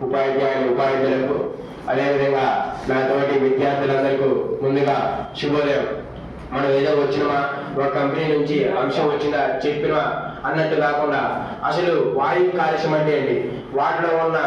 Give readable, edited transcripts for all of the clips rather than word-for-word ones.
ఉపాధ్యాయులకు అదేవిధంగా నా తోటి విద్యార్థులందరికీ ముందుగా శుభోదయం. మనం ఏదో వచ్చినమా ఒక కంపెనీ నుంచి అంశం వచ్చిందా చెప్పినమా అన్నట్టు కాకుండా అసలు వాయు కాలుష్యం అంటే ఏంటి, వాటిలో ఉన్న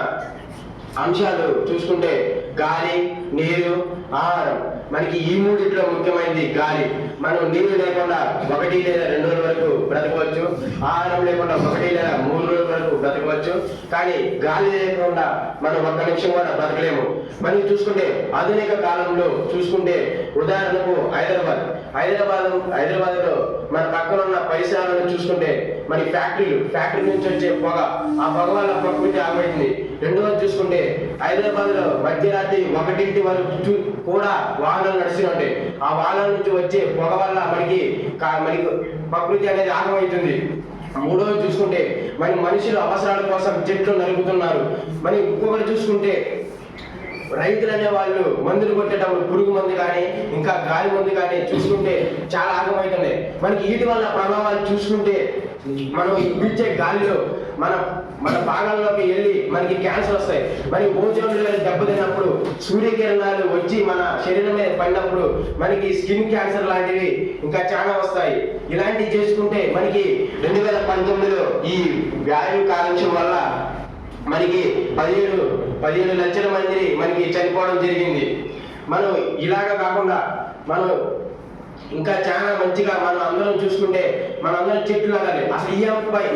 అంశాలు చూసుకుంటే గాలి, నీరు, ఆహారం. మనకి ఈ మూడిట్లో ముఖ్యమైనది గాలి. మనం నీరు లేకుండా 1 లేదా 2 రోజుల వరకు బ్రతకవచ్చు, ఆహారం లేకుండా 1 లేదా 3 రోజుల వరకు బ్రతకవచ్చు. కానీ గాలి లేకుండా మనం 1 నిమిషం కూడా బ్రతకలేము. మనం చూసుకుంటే ఆధునిక కాలంలో చూసుకుంటే ఉదాహరణకు హైదరాబాద్ లో మన పక్కన ఉన్న పరిసరాలను చూసుకుంటే మన ఫ్యాక్టరీ నుంచి వచ్చే పొగ, ఆ పొగ వల్ల ప్రకృతి ఆగమైంది. రెండవది చూసుకుంటే హైదరాబాద్ లో మధ్యరాత్రి 1 వరకు కూడా వాహనాలు నడుస్తున్నాయి. ఆ వాహనాల నుంచి వచ్చే పొగ వల్ల మనకి ప్రకృతి అనేది ఆగమవుతుంది. మూడవది చూసుకుంటే మనుషులు అవసరాల కోసం చెట్లు నరుకుతున్నారు. ఇంకొకటి చూసుకుంటే రైతులు అనే వాళ్ళు మందులు కొట్టేటప్పుడు పురుగు మందు కానీ ఇంకా గాలి మందు కానీ చూసుకుంటే చాలా ఆగమవుతున్నాయి. వీటి వల్ల ప్రభావాలు చూసుకుంటే మనం పీల్చే గాలిలో మన భాగాల్లోకి వెళ్ళి మనకి క్యాన్సర్ వస్తాయి. ఓజోన్ లెవెల్ దెబ్బతిన్నప్పుడు సూర్యకిరణాలు వచ్చి మన శరీరం మీద పడినప్పుడు మనకి స్కిన్ క్యాన్సర్ లాంటివి ఇంకా చాలా వస్తాయి. ఇలాంటివి చేసుకుంటే 2019లో ఈ వాయు కాలుష్యం వల్ల 17 లక్షల మంది చనిపోవడం జరిగింది. మనం ఇలాగ కాకుండా మనం ఇంకా చాలా మంచిగా మనం అందరం చూసుకుంటే మనందరం చెట్లు నాటాలి. అసలు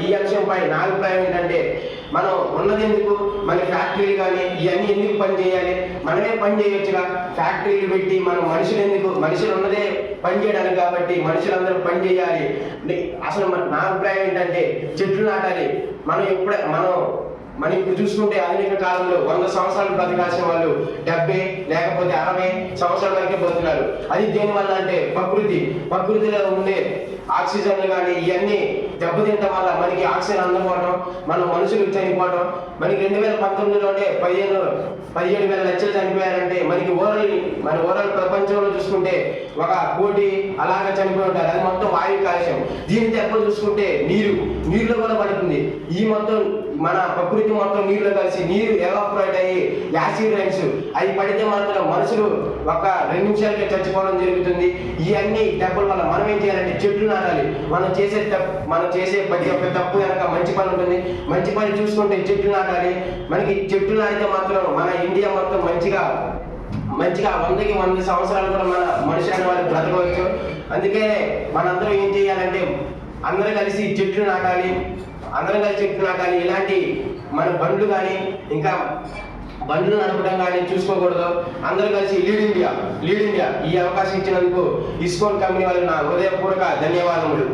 ఈ అంశంపై నా అభిప్రాయం ఏంటంటే, మనం ఉన్నది ఎందుకు, మన ఫ్యాక్టరీలు కానీ ఇవన్నీ ఎందుకు పని చేయాలి, మనమే పని చేయొచ్చుగా. ఫ్యాక్టరీలు పెట్టి మనం మనుషులు ఉన్నదే పని చేయడానికి, కాబట్టి మనుషులందరూ పని చేయాలి. అసలు నా అభిప్రాయం ఏంటంటే చెట్లు నాటాలి. మనం ఇప్పుడు చూసుకుంటే ఆధునిక కాలంలో 100 సంవత్సరాలు బ్రతకాల్సిన వాళ్ళు 70 లేకపోతే 60 సంవత్సరాల వరకే బతుకున్నారు. అది దేనివల్ల అంటే ప్రకృతిలో ఉండే ఆక్సిజన్లు కానీ ఇవన్నీ దెబ్బతింటం వల్ల మనకి ఆక్సిజన్ అందకపోవడం, మన మనుషులు చనిపోవడం. 2019లోనే 17,000 లక్షలు చనిపోయారంటే మన ఓవరాల్ ప్రపంచంలో చూసుకుంటే 1 కోటి అలాగ చనిపోయి ఉంటారు. అది మొత్తం వాయు కాలుష్యం. దీని దెబ్బలు చూసుకుంటే నీరులో కూడా పడుతుంది. ఈ మొత్తం మన ప్రకృతి మొత్తం నీరులో కలిసి నీరు ఎవాపరేట్ అయ్యి యాసిడ్ రైన్స్ అవి పడితే మాత్రం మనుషులు 1-2 నిమిషాలకే చచ్చిపోవడం జరుగుతుంది. ఇవన్నీ దెబ్బల వల్ల మనం ఏం చేయాలంటే చెట్లు నాటాలి. మనం చేసే ప్రతి ఒక్క తప్పు కనుక మంచి పని ఉంటుంది. మంచి పని చూసుకుంటే చెట్లు నాటాలి. చెట్లు నాటితే మాత్రం మన ఇండియా మొత్తం మంచిగా 100కి 100 సంవత్సరాలు కూడా మన మనిషి అనే వాళ్ళు బ్రతకవచ్చు. అందుకే మనందరం ఏం చేయాలంటే అందరూ కలిసి చెట్లు నాటాలి. ఇలాంటి మన బండ్లు కానీ ఇంకా బండ్లు నడపడం కానీ చూసుకోకూడదు. అందరూ కలిసి లీడ్ ఇండియా ఈ అవకాశం ఇచ్చినందుకు ఇస్కాన్ కంపెనీ వాళ్ళకి నా హృదయపూర్వక ధన్యవాదములు.